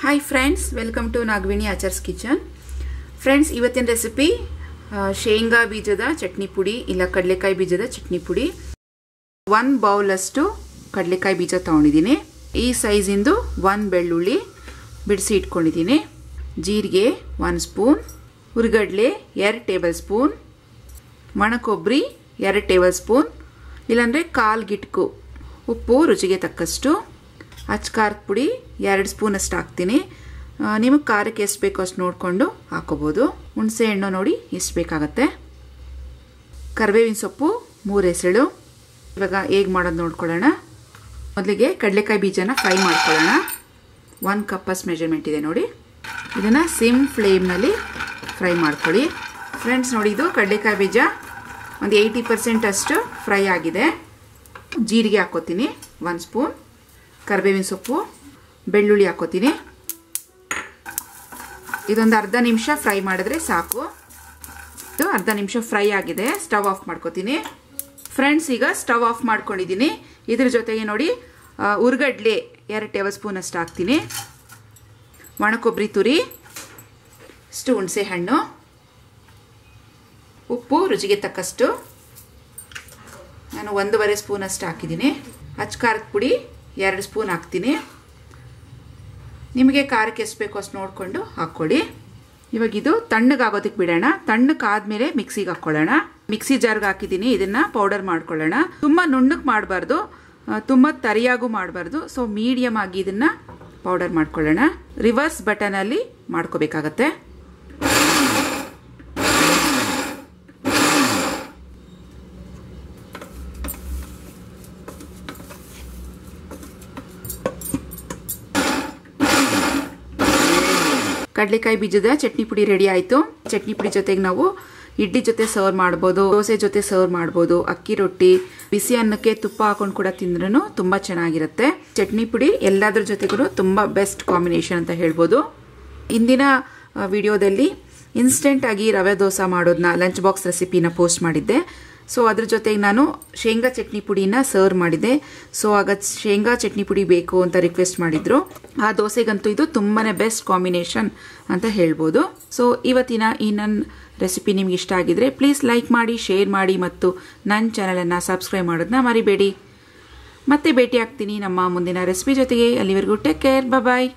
Hi friends, welcome to Nagvini Achar's Kitchen. Friends, ಇವತ್ತಿನ recipe ಶೇಂಗಾ ಬೀಜದ ಚಟ್ನಿ ಪುಡಿ ಇಲ್ಲ ಕಡಲೆಕಾಯಿ ಬೀಜದ ಚಟ್ನಿ ಪುಡಿ. 1 ಬೌಲ್ ಅಷ್ಟು ಕಡಲೆಕಾಯಿ ಬೀಜ ತಗೊಂಡಿದ್ದೀನಿ. ಈ ಸೈಜ್ ಇಂದು 1 ಬೆಳ್ಳುಳ್ಳಿ ಬಿಡಿಸಿ ಇಟ್ಕೊಂಡಿದ್ದೀನಿ. ಜೀರಿಗೆ 1 ಸ್ಪೂನ್, ಹುರಿಗಡಲೆ 2 ಟೇಬಲ್ ಸ್ಪೂನ್, ಒಣ ಕೊಬ್ಬರಿ 2 ಟೇಬಲ್ ಸ್ಪೂನ್, ಇಲ್ಲಾಂದ್ರೆ 1/4 ಗಿಟ್ಕು, ಉಪ್ಪು ರುಚಿಗೆ ತಕ್ಕಷ್ಟು, ಅಚ್ಕಾರದ ಪುಡಿ 2 ಸ್ಪೂನ್ ಅಷ್ಟು ಹಾಕ್ತೀನಿ. ನಿಮಗೆ ಖಾರಕ್ಕೆ ಎಷ್ಟು ಬೇಕೋ ಅಷ್ಟು ನೋಡಿಕೊಂಡು ಹಾಕೋಬೋದು. ಹುಣಸೆ ಹಣ್ಣು ನೋಡಿ ಎಷ್ಟು ಬೇಕಾಗತ್ತೆ. ಕರಿಬೇವಿನ ಸೊಪ್ಪು 3 ಎಸಳು. ಇವಾಗ ಹೇಗೆ ಮಾಡೋದು ನೋಡ್ಕೊಳ್ಳೋಣ. ಮೊದಲಿಗೆ ಕಡಲೆಕಾಯಿ ಬೀಜನ ಫ್ರೈ ಮಾಡ್ಕೊಳ್ಳೋಣ. 1 ಕಪ್ ಅಷ್ಟು ಮೆಜರ್ಮೆಂಟ್ ಇದೆ ನೋಡಿ. ಇದನ್ನು ಸಿಮ್ ಫ್ಲೇಮ್ನಲ್ಲಿ ಫ್ರೈ ಮಾಡ್ಕೊಳ್ಳಿ. ಫ್ರೆಂಡ್ಸ್ ನೋಡಿ, ಇದು ಕಡಲೆಕಾಯಿ ಬೀಜ ಒಂದು 80% ಅಷ್ಟು ಫ್ರೈ ಆಗಿದೆ. ಜೀರಿಗೆ ಹಾಕೋತೀನಿ 1 ಸ್ಪೂನ್, ಕರಿಬೇವಿನ ಸೊಪ್ಪು, ಬೆಳ್ಳುಳ್ಳಿ ಹಾಕೋತೀನಿ. ಇದೊಂದು ಅರ್ಧ ನಿಮಿಷ ಫ್ರೈ ಮಾಡಿದ್ರೆ ಸಾಕು. ಇದು ಅರ್ಧ ನಿಮಿಷ ಫ್ರೈ ಆಗಿದೆ. ಸ್ಟವ್ ಆಫ್ ಮಾಡ್ಕೋತೀನಿ. ಫ್ರೆಂಡ್ಸ್, ಈಗ ಸ್ಟವ್ ಆಫ್ ಮಾಡ್ಕೊಂಡಿದ್ದೀನಿ. ಇದ್ರ ಜೊತೆಗೆ ನೋಡಿ ಹುರಿಗಡ್ಲೆ 2 ಟೇಬಲ್ ಸ್ಪೂನ್ ಅಷ್ಟು ಹಾಕ್ತೀನಿ. ಒಣ ಕೊಬ್ಬರಿ ತುರಿ, ಇಷ್ಟು ಹುಣಸೆ ಹಣ್ಣು, ಉಪ್ಪು ರುಚಿಗೆ ತಕ್ಕಷ್ಟು, ನಾನು 1.5 ಸ್ಪೂನ್ ಅಷ್ಟು ಹಾಕಿದ್ದೀನಿ. ಅಚ್ಕಾರದ ಪುಡಿ 2 ಸ್ಪೂನ್ ಹಾಕ್ತೀನಿ. ನಿಮಗೆ ಖಾರಕ್ಕೆ ಎಷ್ಟು ಬೇಕೋ ಅಷ್ಟು ನೋಡಿಕೊಂಡು ಹಾಕ್ಕೊಳ್ಳಿ. ಇವಾಗ ಇದು ತಣ್ಣಗಾಗೋದಕ್ಕೆ ಬಿಡೋಣ. ತಣ್ಣಗಾದ್ಮೇಲೆ ಮಿಕ್ಸಿಗೆ ಹಾಕ್ಕೊಳ್ಳೋಣ. ಮಿಕ್ಸಿ ಜಾರ್ಗೆ ಹಾಕಿದ್ದೀನಿ. ಇದನ್ನ ಪೌಡರ್ ಮಾಡ್ಕೊಳ್ಳೋಣ. ತುಂಬ ನುಣ್ಣಗೆ ಮಾಡಬಾರ್ದು, ತುಂಬ ತರಿಯಾಗೂ ಮಾಡಬಾರ್ದು. ಸೊ ಮೀಡಿಯಮ್ ಆಗಿ ಇದನ್ನ ಪೌಡರ್ ಮಾಡ್ಕೊಳ್ಳೋಣ. ರಿವರ್ಸ್ ಬಟನಲ್ಲಿ ಮಾಡ್ಕೋಬೇಕಾಗತ್ತೆ. ಕಡಲೆಕಾಯಿ ಬೀಜದ ಚಟ್ನಿ ಪುಡಿ ರೆಡಿ ಆಯಿತು. ಚಟ್ನಿ ಪುಡಿ ಜೊತೆಗೆ ನಾವು ಇಡ್ಲಿ ಜೊತೆ ಸರ್ವ್ ಮಾಡ್ಬೋದು, ದೋಸೆ ಜೊತೆ ಸರ್ವ್ ಮಾಡ್ಬೋದು, ಅಕ್ಕಿ ರೊಟ್ಟಿ, ಬಿಸಿ ಅನ್ನಕ್ಕೆ ತುಪ್ಪ ಹಾಕೊಂಡು ಕೂಡ ತಿಂದ್ರೂ ತುಂಬ ಚೆನ್ನಾಗಿರುತ್ತೆ. ಚಟ್ನಿ ಪುಡಿ ಎಲ್ಲದ್ರ ಜೊತೆಗೂ ತುಂಬ ಬೆಸ್ಟ್ ಕಾಂಬಿನೇಷನ್ ಅಂತ ಹೇಳ್ಬೋದು. ಇಂದಿನ ವಿಡಿಯೋದಲ್ಲಿ ಇನ್ಸ್ಟೆಂಟ್ ಆಗಿ ರವೆ ದೋಸೆ ಮಾಡೋದನ್ನ ಲಂಚ್ ಬಾಕ್ಸ್ ರೆಸಿಪಿನ ಪೋಸ್ಟ್ ಮಾಡಿದ್ದೆ. ಸೊ ಅದ್ರ ಜೊತೆಗೆ ನಾನು ಶೇಂಗಾ ಚಟ್ನಿ ಪುಡಿನ ಸರ್ವ್ ಮಾಡಿದೆ. ಸೊ ಆಗ ಶೇಂಗಾ ಚಟ್ನಿ ಪುಡಿ ಬೇಕು ಅಂತ ರಿಕ್ವೆಸ್ಟ್ ಮಾಡಿದ್ರು. ಆ ದೋಸೆಗಂತೂ ಇದು ತುಂಬಾನೇ ಬೆಸ್ಟ್ ಕಾಂಬಿನೇಷನ್ ಅಂತ ಹೇಳ್ಬೋದು. ಸೊ ಇವತ್ತಿನ ಈ ನನ್ನ ರೆಸಿಪಿ ನಿಮ್ಗೆ ಇಷ್ಟ ಆಗಿದ್ರೆ ಪ್ಲೀಸ್ ಲೈಕ್ ಮಾಡಿ, ಶೇರ್ ಮಾಡಿ ಮತ್ತು ನನ್ನ ಚಾನಲನ್ನು ಸಬ್ಸ್ಕ್ರೈಬ್ ಮಾಡೋದನ್ನ ಮರಿಬೇಡಿ. ಮತ್ತೆ ಭೇಟಿ ಆಗ್ತೀನಿ ನಮ್ಮ ಮುಂದಿನ ರೆಸಿಪಿ ಜೊತೆಗೆ. ಅಲ್ಲಿವರೆಗೂ ಟೇಕ್ ಕೇರ್, ಬಾಯ್.